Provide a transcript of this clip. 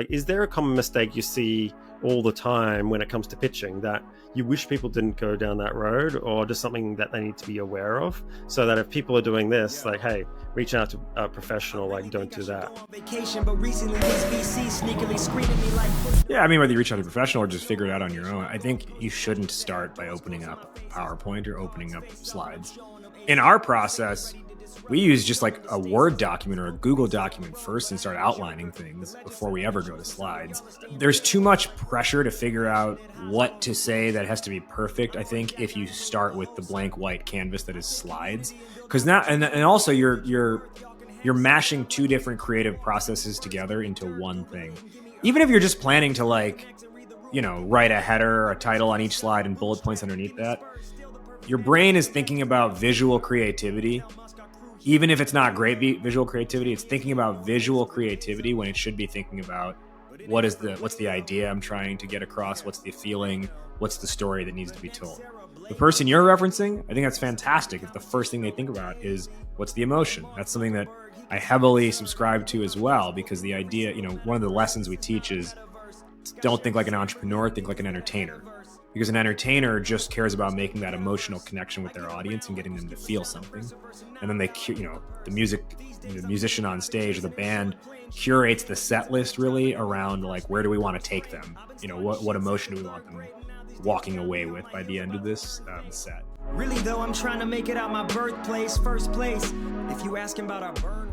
Like, is there a common mistake you see all the time when it comes to pitching that you wish people didn't go down that road, or just something that they need to be aware of, so that if people are doing this, like, hey, reach out to a professional, like, don't do that? Yeah, I mean, whether you reach out to a professional or just figure it out on your own, I think you shouldn't start by opening up PowerPoint or opening up slides. In our process, we use just like a Word document or a Google document first and start outlining things before we ever go to slides. There's too much pressure to figure out what to say that has to be perfect, I think, if you start with the blank white canvas that is slides. Because now, and also you're mashing two different creative processes together into one thing. Even if you're just planning to, like, you know, write a header or a title on each slide and bullet points underneath that, your brain is thinking about visual creativity. Even if it's not great visual creativity, it's thinking about visual creativity when it should be thinking about what's the idea I'm trying to get across, what's the feeling, what's the story that needs to be told. The person you're referencing, I think that's fantastic if the first thing they think about is what's the emotion. That's something that I heavily subscribe to as well, because the idea, you know, one of the lessons we teach is don't think like an entrepreneur, think like an entertainer. Because an entertainer just cares about making that emotional connection with their audience and getting them to feel something. And then they, you know, the musician on stage or the band curates the set list really around, like, where do we want to take them? You know, what emotion do we want them walking away with by the end of this set? Really though, I'm trying to make it out my birthplace, first place. If you asking about our burn